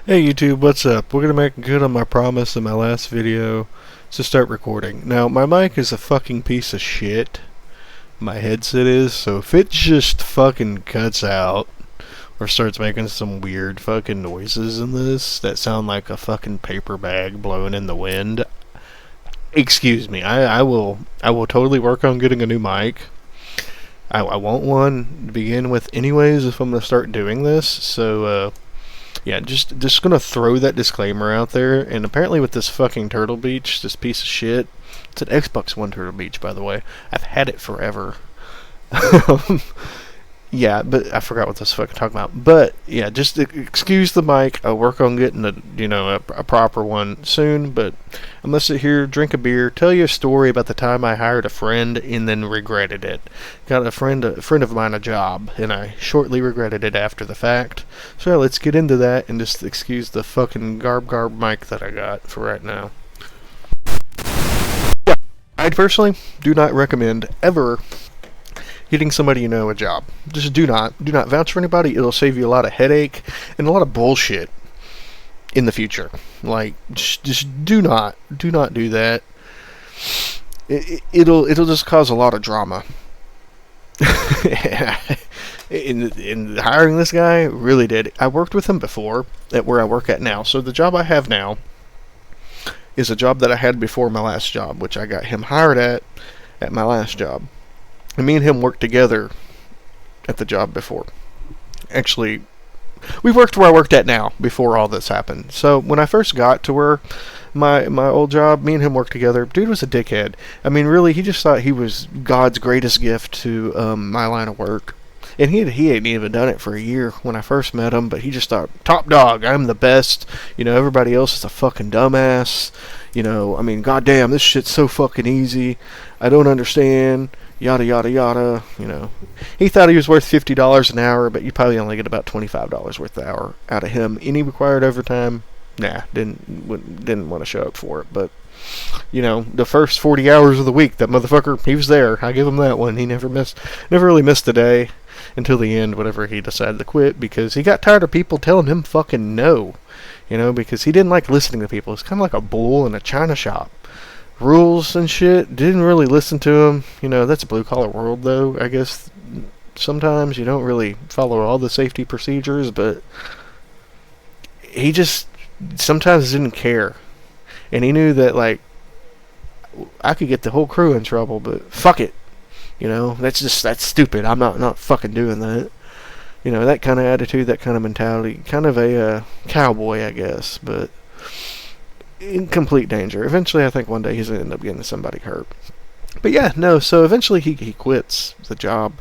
Hey YouTube, what's up? We're gonna make good on my promise in my last video to start recording. Now, my mic is a fucking piece of shit. My headset is, so if it just fucking cuts out or starts making some weird fucking noises in this that sound like a fucking paper bag blowing in the wind, excuse me. I will totally work on getting a new mic. I want one to begin with anyways if I'm gonna start doing this, so yeah, just gonna throw that disclaimer out there. And apparently with this fucking Turtle Beach, this piece of shit, it's an Xbox One Turtle Beach, by the way. I've had it forever. Yeah, but I forgot what this fucking talking about. But yeah, just excuse the mic. I'll work on getting a proper one soon. But I'm gonna sit here, drink a beer, tell you a story about the time I hired a friend and then regretted it. Got a friend of mine a job, and I shortly regretted it after the fact. So yeah, let's get into that and just excuse the fucking garb mic that I got for right now. Yeah, I personally do not recommend ever getting somebody you know a job. Just do not vouch for anybody. It'll save you a lot of headache and a lot of bullshit in the future. Like, just do not do that. It'll just cause a lot of drama. in hiring this guy, really did. I worked with him before at where I work at now. So the job I have now is a job that I had before my last job, which I got him hired at my last job. And me and him worked together at the job before. Actually, we worked where I worked at now before all this happened. So when I first got to where my old job, me and him worked together. Dude was a dickhead. I mean, really, he just thought he was God's greatest gift to my line of work. And he hadn't even done it for a year when I first met him, but he just thought, top dog, I'm the best. Everybody else is a fucking dumbass. I mean, goddamn, this shit's so fucking easy. I don't understand. Yada, yada, yada. He thought he was worth $50 an hour, but you probably only get about $25 worth an hour out of him. Any required overtime? Nah, didn't want to show up for it. But, the first 40 hours of the week, that motherfucker, he was there. I give him that one. He never really missed a day until the end, whenever he decided to quit, because he got tired of people telling him fucking no. Because he didn't like listening to people. It's kind of like a bull in a china shop. Rules and shit, didn't really listen to him. That's a blue-collar world, though. I guess sometimes you don't really follow all the safety procedures, but he just sometimes didn't care. And he knew that, like, I could get the whole crew in trouble, but fuck it. That's stupid. I'm not fucking doing that. That kind of attitude, that kind of mentality. Kind of a cowboy, I guess, but in complete danger. Eventually, I think one day he's going to end up getting somebody hurt. But yeah, no, so eventually he quits the job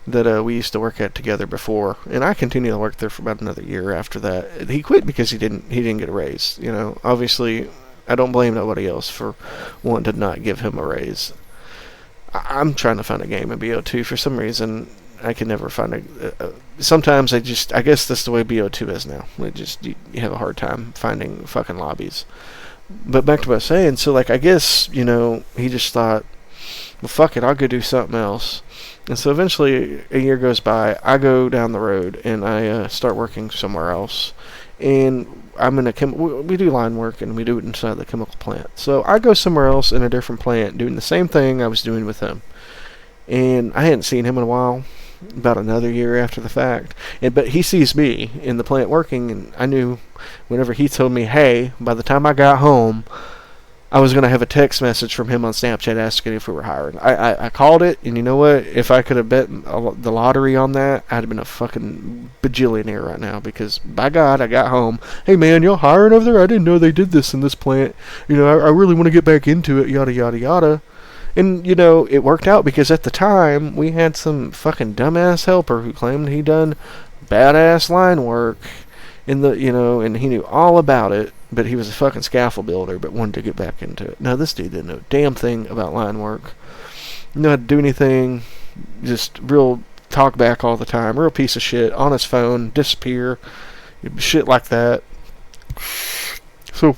that we used to work at together before, and I continued to work there for about another year after that. He quit because he didn't get a raise. Obviously, I don't blame nobody else for wanting to not give him a raise. I'm trying to find a game in BO2 for some reason. I can never find sometimes I guess that's the way BO2 is now. You have a hard time finding fucking lobbies. But back to what I was saying, so like I guess, he just thought, well fuck it, I'll go do something else. And so eventually a year goes by, I go down the road and I start working somewhere else. And I'm in we do line work and we do it inside the chemical plant. So I go somewhere else in a different plant doing the same thing I was doing with him. And I hadn't seen him in a while. About another year after the fact. But he sees me in the plant working, and I knew whenever he told me, hey, by the time I got home, I was going to have a text message from him on Snapchat asking if we were hiring. I called it, and you know what? If I could have bet the lottery on that, I'd have been a fucking bajillionaire right now, because by God, I got home. Hey man, y'all hiring over there? I didn't know they did this in this plant. I really want to get back into it, yada, yada, yada. And, it worked out because at the time, we had some fucking dumbass helper who claimed he'd done badass line work and he knew all about it, but he was a fucking scaffold builder, but wanted to get back into it. Now, this dude didn't know a damn thing about line work. Didn't know how to do anything, just real talk back all the time, real piece of shit, on his phone, disappear, shit like that. So,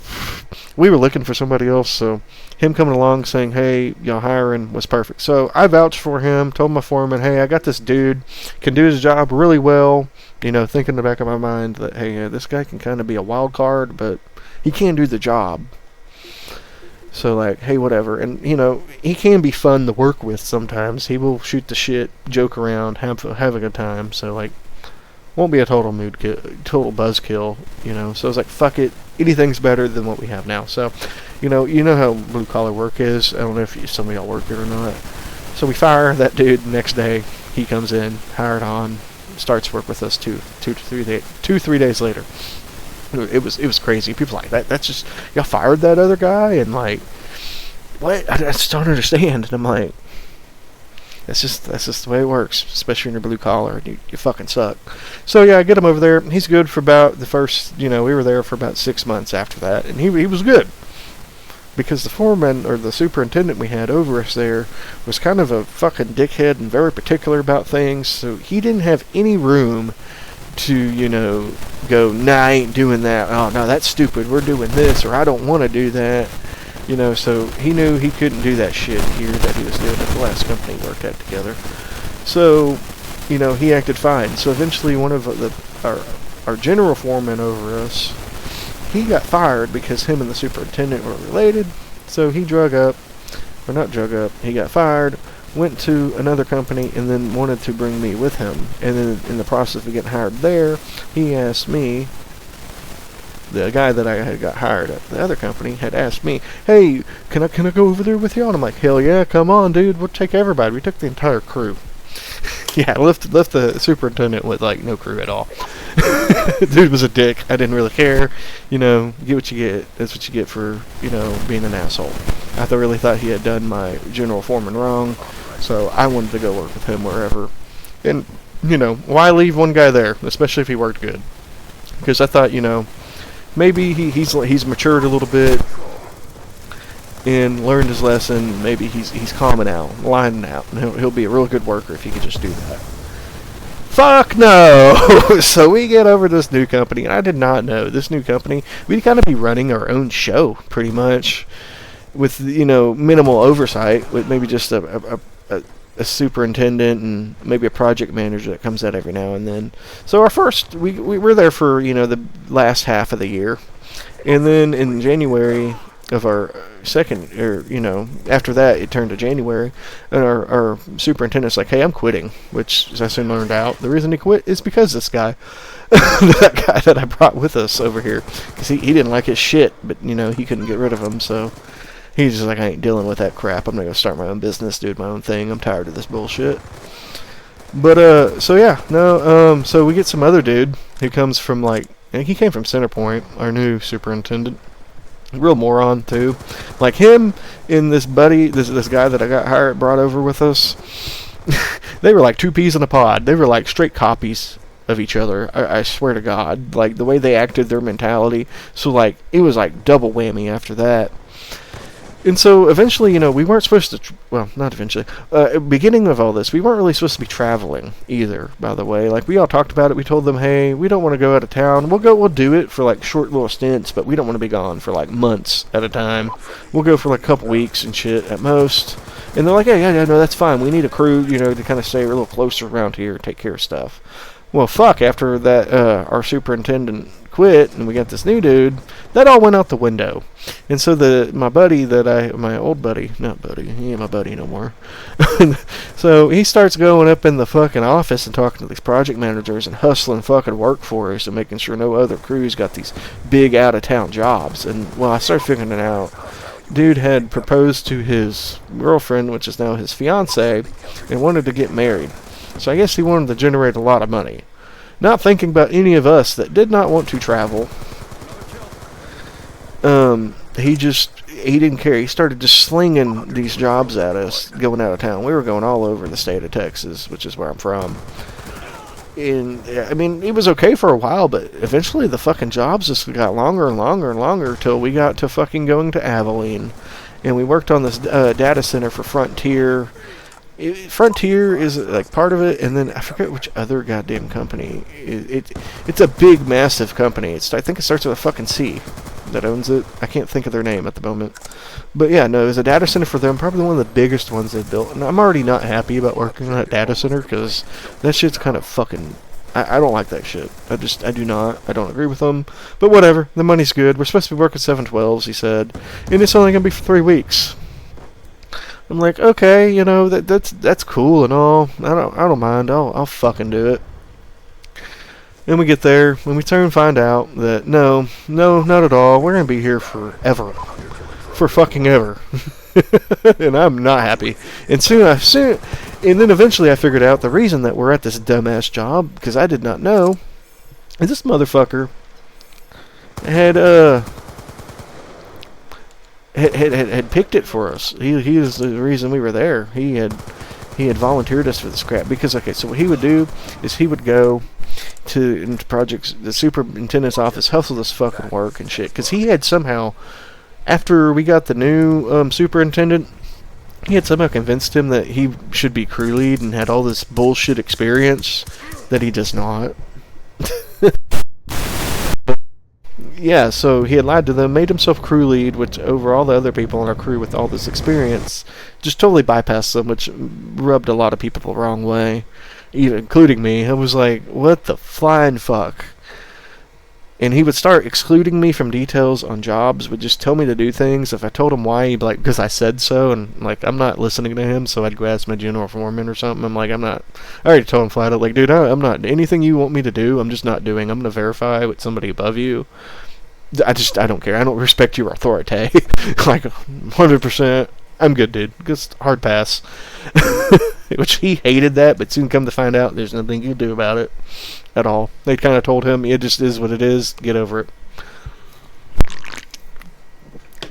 we were looking for somebody else, so him coming along saying, hey, y'all hiring, was perfect. So I vouched for him, told my foreman, hey, I got this dude, can do his job really well, thinking in the back of my mind that, hey, this guy can kind of be a wild card, but he can do the job. So, like, hey, whatever. And, he can be fun to work with sometimes. He will shoot the shit, joke around, have a good time. So, like, won't be a total total buzzkill, So I was like, fuck it. Anything's better than what we have now. So, you know how blue collar work is. I don't know if some of y'all work it or not. So we fire that dude. Next day, he comes in, hired on, starts work with us 2 to 3 days later. It was crazy. People like that. That's just, y'all fired that other guy, and like, what? I just don't understand. And I'm like, that's just the way it works, especially when you're blue collar and you fucking suck. So yeah, I get him over there. He's good for about the first, we were there for about 6 months after that, and he was good. Because the foreman, or the superintendent we had over us there, was kind of a fucking dickhead and very particular about things, so he didn't have any room to, go, nah, I ain't doing that. Oh, no, that's stupid. We're doing this, or I don't want to do that. So he knew he couldn't do that shit here that he was doing at the last company we worked at together. So, he acted fine. So eventually one of our general foreman over us, he got fired because him and the superintendent were related. So he he got fired, went to another company, and then wanted to bring me with him. And then in the process of getting hired there, he asked me, the guy that I had got hired at the other company had asked me, hey, can I go over there with you? And I'm like, hell yeah, come on, dude. We'll take everybody. We took the entire crew. Yeah, left the superintendent with, like, no crew at all. Dude was a dick. I didn't really care. Get what you get. That's what you get for, being an asshole. I really thought he had done my general foreman wrong, so I wanted to go work with him wherever. And, why leave one guy there, especially if he worked good? Because I thought, maybe he's matured a little bit and learned his lesson. Maybe he's calming out, lining out, and he'll be a real good worker if he could just do that. Fuck no! So we get over to this new company, and I did not know this new company. We'd kind of be running our own show, pretty much, with minimal oversight, with maybe just a superintendent and maybe a project manager that comes out every now and then. So our first, we were there for the last half of the year, and then in January of our second, or after that it turned to January, and our superintendent's like, hey, I'm quitting, which as I soon learned out, the reason he quit is because this guy, that guy that I brought with us over here, because he didn't like his shit, but he couldn't get rid of him, so he's just like, I ain't dealing with that crap. I'm gonna go start my own business, do my own thing. I'm tired of this bullshit. But so yeah, no, so we get some other dude who comes from, like, he came from Centerpoint, our new superintendent. Real moron too. Like him and this buddy, this guy that I got brought over with us, they were like two peas in a pod. They were like straight copies of each other. I swear to God, like the way they acted, their mentality. So like it was like double whammy after that. And so eventually, we weren't supposed to, not eventually, beginning of all this, we weren't really supposed to be traveling either, by the way. Like, we all talked about it. We told them, hey, we don't want to go out of town. We'll do it for, like, short little stints, but we don't want to be gone for, like, months at a time. We'll go for, like, a couple weeks and shit at most. And they're like, hey, yeah, no, that's fine. We need a crew, to kind of stay a little closer around here and take care of stuff. Well, fuck, after that, our superintendent quit and we got this new dude, that all went out the window. And so my old buddy, not buddy, he ain't my buddy no more. So he starts going up in the fucking office and talking to these project managers and hustling fucking work for us and making sure no other crews got these big out of town jobs. And well, I started figuring it out. Dude had proposed to his girlfriend, which is now his fiance, and wanted to get married. So I guess he wanted to generate a lot of money. Not thinking about any of us that did not want to travel. He didn't care. He started just slinging these jobs at us, going out of town. We were going all over the state of Texas, which is where I'm from. And, I mean, it was okay for a while, but eventually the fucking jobs just got longer and longer and longer till we got to fucking going to Abilene. And we worked on this data center for Frontier. Frontier is like part of it, and then I forget which other goddamn company. It's a big, massive company. I think it starts with a fucking C. that owns it. I can't think of their name at the moment. But yeah, no, it was a data center for them, probably one of the biggest ones they've built. And I'm already not happy about working on that data center because that shit's kind of fucking... I don't like that shit. I do not. I don't agree with them. But whatever. The money's good. We're supposed to be working 7/12s, he said. And it's only going to be for 3 weeks. I'm like, okay, you know, that's cool and all. I don't mind. I'll fucking do it. And we get there, and we turn and find out that no, not at all. We're going to be here forever. For fucking ever. And I'm not happy. And and then eventually I figured out the reason that we're at this dumbass job, because I did not know, is this motherfucker had picked it for us. He was the reason we were there. He had volunteered us for this crap. Because, okay, so what he would do is he would go into projects, the superintendent's office, hustle this fucking work and shit. Because he had somehow, after we got the new superintendent, he had somehow convinced him that he should be crew lead and had all this bullshit experience that he does not. Yeah, so he had lied to them, made himself crew lead, which over all the other people in our crew with all this experience, just totally bypassed them, which rubbed a lot of people the wrong way, even including me. I was like, what the flying fuck? And he would start excluding me from details on jobs, would just tell me to do things. If I told him why, he'd be like, because I said so, and like, I'm not listening to him, so I'd go ask my general foreman or something. I'm like, I already told him flat out, like, dude, I'm not, anything you want me to do, I'm just not doing. I'm going to verify with somebody above you. I don't care. I don't respect your authority. Like, 100%. I'm good, dude. Just hard pass. Which he hated that, but soon come to find out there's nothing you can do about it at all. They kind of told him, it just is what it is. Get over it.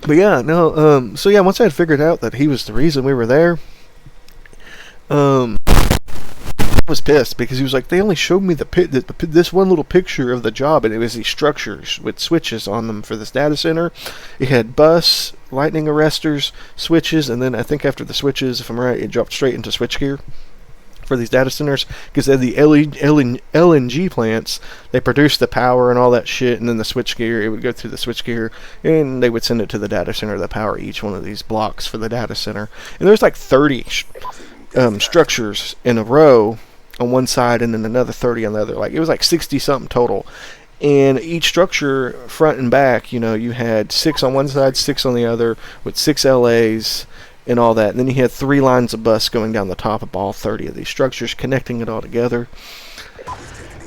But yeah, no, so yeah, once I had figured out that he was the reason we were there, I was pissed because he was like, they only showed me this one little picture of the job, and it was these structures with switches on them for this data center. It had bus, lightning arresters, switches, and then I think after the switches, if I'm right, it dropped straight into switchgear for these data centers, because they had the LNG plants. They produced the power and all that shit, and then the switchgear, it would go through the switchgear, and they would send it to the data center to power each one of these blocks for the data center. And there's like 30 structures in a row on one side, and then another 30 on the other. Like, it was like 60 something total. And each structure, front and back, you know, you had 6 on one side, 6 on the other, with 6 LAs and all that. And then you had 3 lines of bus going down the top of all 30 of these structures, connecting it all together.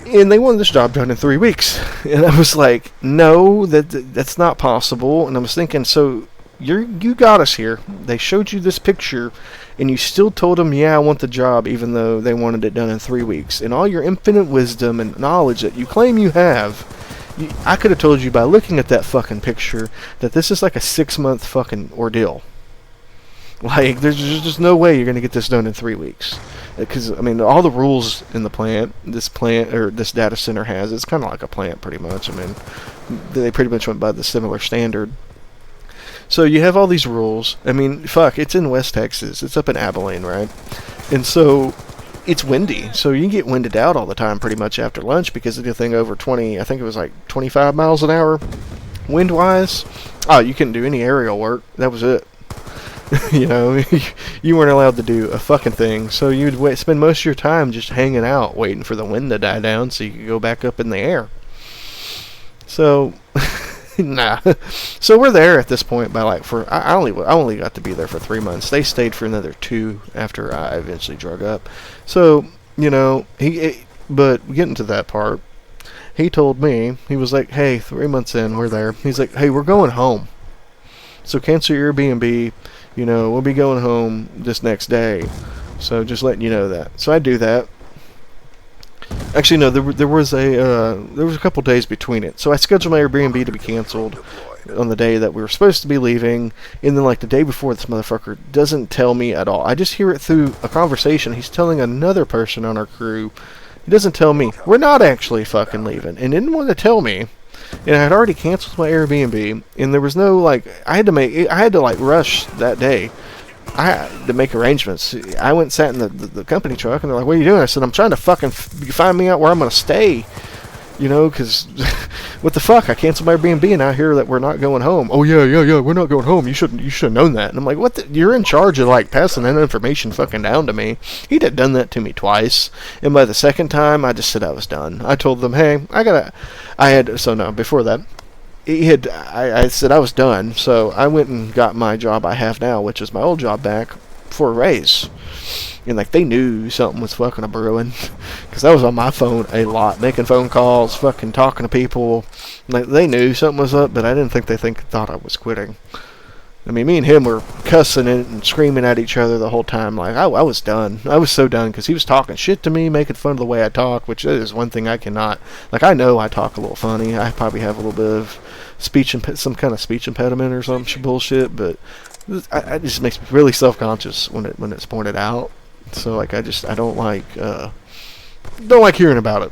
And they wanted this job done in 3 weeks. And I was like, no, that's not possible. And I was thinking, so you got us here. They showed you this picture, and you still told them, yeah, I want the job, even though they wanted it done in 3 weeks. And all your infinite wisdom and knowledge that you claim you have, I could have told you by looking at that fucking picture that this is like a 6-month fucking ordeal. Like, there's just no way you're going to get this done in 3 weeks. Because, I mean, all the rules in the plant, this data center has, it's kind of like a plant pretty much. I mean, they pretty much went by the similar standard. So you have all these rules. I mean, fuck, it's in West Texas. It's up in Abilene, right? And so it's windy. So you can get winded out all the time pretty much after lunch because anything over 20, I think it was like 25 miles an hour wind-wise. Oh, you couldn't do any aerial work. That was it. You know, you weren't allowed to do a fucking thing. So you'd spend most of your time just hanging out, waiting for the wind to die down so you could go back up in the air. So... Nah. So we're there at this point by like I only got to be there for 3 months. They stayed for another 2 after I eventually drug up. So, you know, but getting to that part, he told me, he was like, hey, 3 months in, we're there. He's like, hey, we're going home. So cancel your Airbnb, you know, we'll be going home this next day. So just letting you know that. So I do that. Actually, no, there was a couple days between it. So I scheduled my Airbnb to be canceled on the day that we were supposed to be leaving, and then like the day before, this motherfucker doesn't tell me at all. I just hear it through a conversation. He's telling another person on our crew. He doesn't tell me. We're not actually fucking leaving, and didn't want to tell me. And I had already canceled my Airbnb, and there was no like I had to like rush that day. I had to make arrangements. I went and sat in the company truck, and they're like, what are you doing? I said, I'm trying to fucking find me out where I'm going to stay. You know, because what the fuck? I canceled my Airbnb and I hear that we're not going home. Oh yeah, we're not going home. You should have known that. And I'm like, what? You're in charge of like passing that information fucking down to me. He'd had done that to me twice, and by the second time, I just said I was done. I told them, hey, before that, I said I was done. So I went and got my job I have now, which is my old job, back for a raise. And like they knew something was fucking a brewing, because I was on my phone a lot, making phone calls, fucking talking to people. Like they knew something was up, but I didn't think they thought I was quitting. I mean, me and him were cussing and screaming at each other the whole time. Like I was done. I was so done, because he was talking shit to me, making fun of the way I talk, which is one thing I cannot. Like I know I talk a little funny. I probably have a little bit of some kind of speech impediment or some bullshit, but it just makes me really self-conscious when it's pointed out. So like I don't like hearing about it.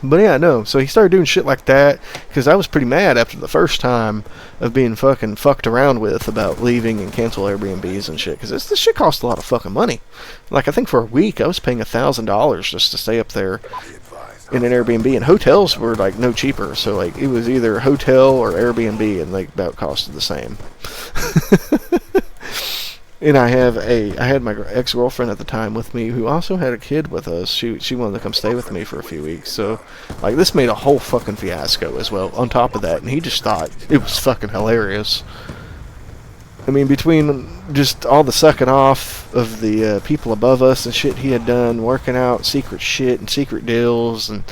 But yeah, no. So he started doing shit like that, because I was pretty mad after the first time of being fucking fucked around with about leaving and cancel Airbnbs and shit, because this shit cost a lot of fucking money. Like I think for a week I was paying $1,000 just to stay up there in an Airbnb, and hotels were like no cheaper. So like it was either hotel or Airbnb, and like about costed the same. And I had my ex-girlfriend at the time with me, who also had a kid with us. She wanted to come stay with me for a few weeks. So, like, this made a whole fucking fiasco as well, on top of that. And he just thought it was fucking hilarious. I mean, between just all the sucking off of the people above us and shit he had done, working out secret shit and secret deals, and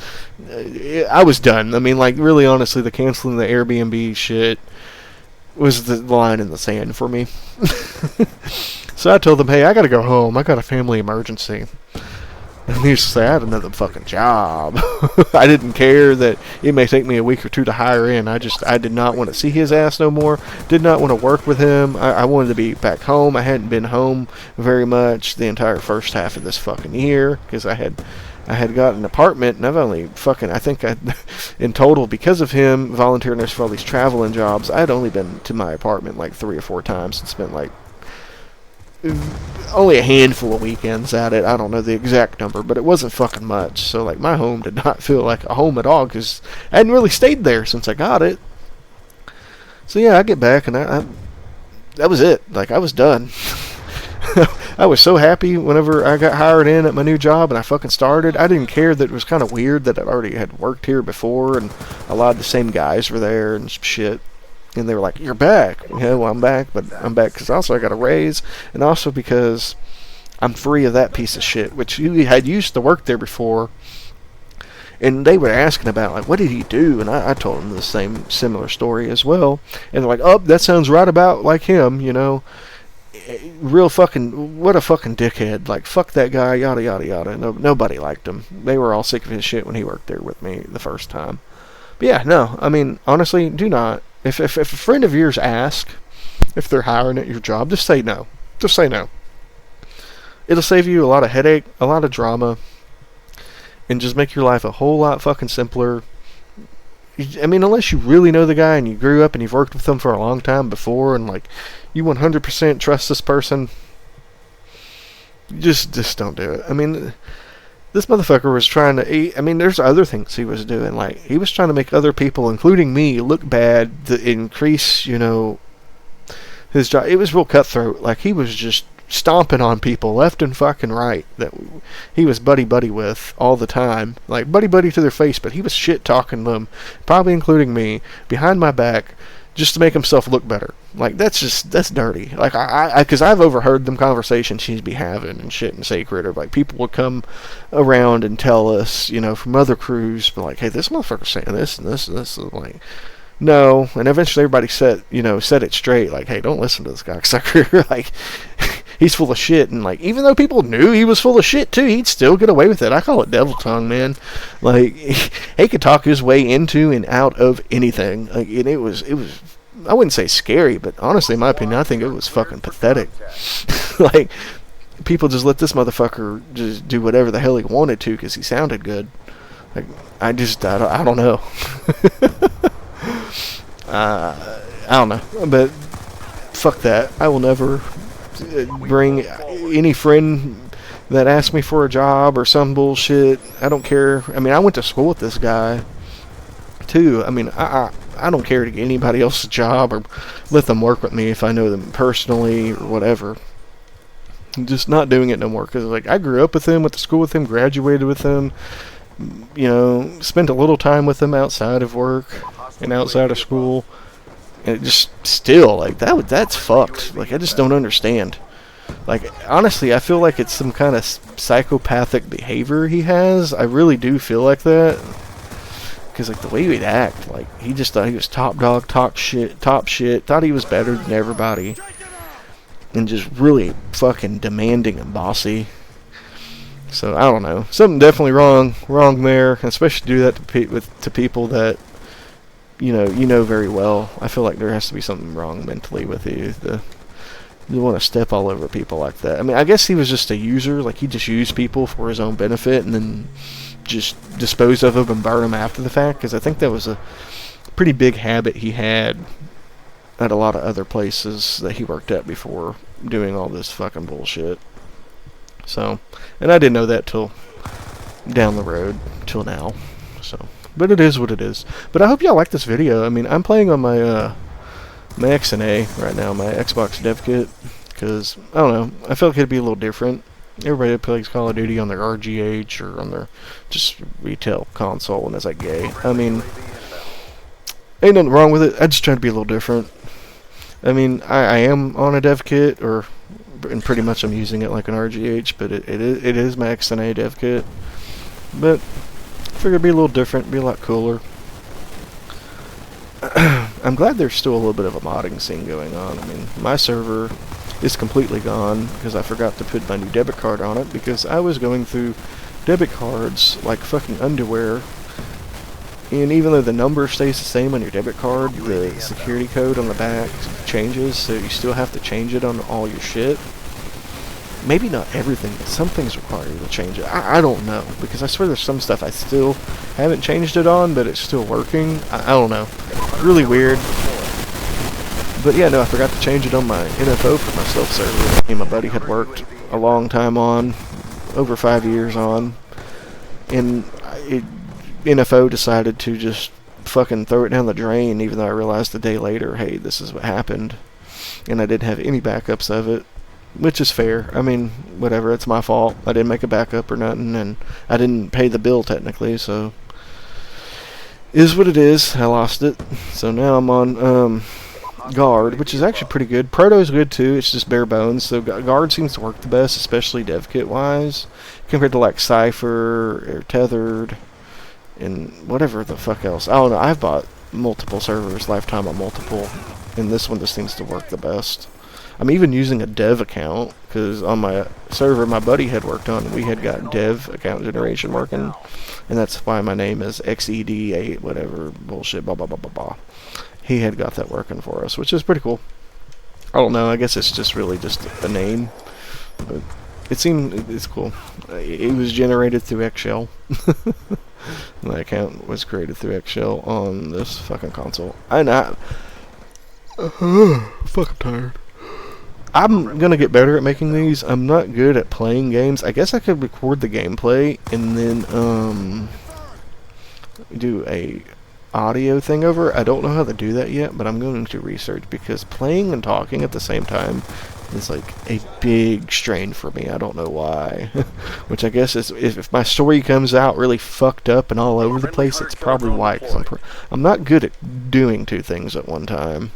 I was done. I mean, like, really honestly, the canceling the Airbnb shit was the line in the sand for me. So I told them, hey, I gotta go home. I got a family emergency. And he used to say, I had another fucking job. I didn't care that it may take me a week or two to hire in. I did not want to see his ass no more. Did not want to work with him. I wanted to be back home. I hadn't been home very much the entire first half of this fucking year, because I had got an apartment, and I've only fucking, I think in total, because of him volunteering us for all these traveling jobs, I had only been to my apartment like 3 or 4 times and spent like only a handful of weekends at it. I don't know the exact number, but it wasn't fucking much. So like my home did not feel like a home at all, because I hadn't really stayed there since I got it. So yeah, I get back, and I that was it. Like I was done. I was so happy whenever I got hired in at my new job and I fucking started. I didn't care that it was kind of weird that I already had worked here before, and a lot of the same guys were there and shit. And they were like, you're back. Yeah, well, I'm back, but I'm back because also I got a raise, and also because I'm free of that piece of shit, which you had used to work there before. And they were asking about, like, what did he do? And I told them the similar story as well. And they're like, oh, that sounds right about like him, you know. Real fucking, what a fucking dickhead. Like, fuck that guy, yada, yada, yada. Nobody liked him. They were all sick of his shit when he worked there with me the first time. But yeah, no, I mean, honestly, do not. If a friend of yours asks if they're hiring at your job, just say no. Just say no. It'll save you a lot of headache, a lot of drama, and just make your life a whole lot fucking simpler. I mean, unless you really know the guy and you grew up and you've worked with them for a long time before, and like you 100% trust this person, just don't do it. I mean, this motherfucker was trying to. I mean, there's other things he was doing. Like he was trying to make other people, including me, look bad to increase, you know, his job. It was real cutthroat. Like he was just stomping on people left and fucking right that he was buddy with all the time, like buddy to their face, but he was shit talking them, probably including me, behind my back, just to make himself look better. Like that's dirty. Like because I've overheard them conversations he'd be having and shit in Sacred, or like people would come around and tell us, you know, from other crews, but like, hey, this motherfucker's saying this and this and this, and like, no. And eventually everybody said it straight, like, hey, don't listen to this guy, sucker. Like he's full of shit. And like, even though people knew he was full of shit too, he'd still get away with it. I call it devil tongue, man. Like he could talk his way into and out of anything. Like, and it was I wouldn't say scary, but honestly, in my opinion, I think it was fucking pathetic. Like people just let this motherfucker just do whatever the hell he wanted to because he sounded good. Like I don't know. I don't know, but fuck that. I will never bring any friend that asks me for a job or some bullshit. I don't care. I mean, I went to school with this guy. too. I mean, I don't care to get anybody else a job or let them work with me if I know them personally or whatever. I'm just not doing it no more, because like I grew up with him, went to school with him, graduated with him, you know, spent a little time with him outside of work and outside of school, and it just still like that's fucked. Like I just don't understand. Like honestly, I feel like it's some kind of psychopathic behavior he has. I really do feel like that, because like the way he'd act, like he just thought he was top dog, top shit, thought he was better than everybody, and just really fucking demanding and bossy. So I don't know, something definitely wrong there, especially do that to people that you know very well. I feel like there has to be something wrong mentally with you. You want to step all over people like that. I mean, I guess he was just a user, like he just used people for his own benefit and then just disposed of them and burn them after the fact, because I think that was a pretty big habit he had at a lot of other places that he worked at before, doing all this fucking bullshit. So, and I didn't know that till down the road, till now. So, but it is what it is. But I hope y'all like this video. I mean, I'm playing on my my XNA right now, my Xbox devkit, because I don't know, I felt like it'd be a little different. Everybody plays Call of Duty on their RGH or on their just retail console, and it's like gay. I mean, ain't nothing wrong with it. I just try to be a little different. I mean, I am on a devkit, and pretty much I'm using it like an RGH, but it is my XNA devkit. But I figured it'd be a little different, be a lot cooler. I'm glad there's still a little bit of a modding scene going on. I mean, my server is completely gone because I forgot to put my new debit card on it, because I was going through debit cards like fucking underwear, and even though the number stays the same on your debit card, the security code on the back changes, so you still have to change it on all your shit. Maybe not everything, but some things require you to change it. I don't know, because I swear there's some stuff I still haven't changed it on, but it's still working. I don't know. Really weird. But yeah, no, I forgot to change it on my NFO for my self-server. Me and my buddy had worked a long time on, over 5 years on, and NFO decided to just fucking throw it down the drain, even though I realized a day later, hey, this is what happened, and I didn't have any backups of it. Which is fair. I mean, whatever, it's my fault. I didn't make a backup or nothing, and I didn't pay the bill technically, so is what it is. I lost it. So now I'm on Guard, which is actually pretty good. Proto is good too, it's just bare bones, so Guard seems to work the best, especially devkit wise, compared to like Cypher or Tethered and whatever the fuck else. I don't know, I've bought multiple servers, lifetime on multiple, and this one just seems to work the best. I'm even using a dev account, because on my server my buddy had worked on, we had got dev account generation working, and that's why my name is XED8 whatever bullshit blah blah blah blah blah. He had got that working for us, which is pretty cool. I don't know, I guess it's just really just a name, but it's cool. It was generated through Eggshell. My account was created through Eggshell on this fucking console. Fuck, I'm tired. I'm gonna get better at making these. I'm not good at playing games. I guess I could record the gameplay and then do a audio thing over. I don't know how to do that yet, but I'm going to research, because playing and talking at the same time is like a big strain for me. I don't know why. Which I guess is if my story comes out really fucked up and all over the place, it's probably why. 'Cause I'm not good at doing two things at one time.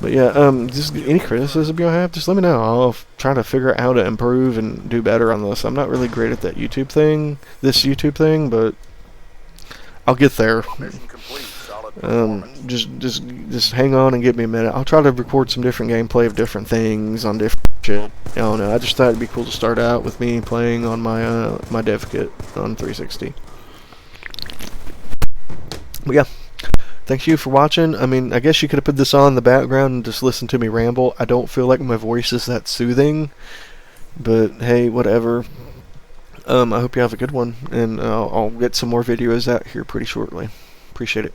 But yeah, just any criticism you'll have, just let me know. I'll try to figure out how to improve and do better on this. I'm not really great at that YouTube thing, but I'll get there. Just hang on and give me a minute. I'll try to record some different gameplay of different things on different shit. I don't know. I just thought it'd be cool to start out with me playing on my my dev kit on 360. But yeah. Thank you for watching. I mean, I guess you could have put this on in the background and just listen to me ramble. I don't feel like my voice is that soothing, but hey, whatever. I hope you have a good one, and I'll get some more videos out here pretty shortly. Appreciate it.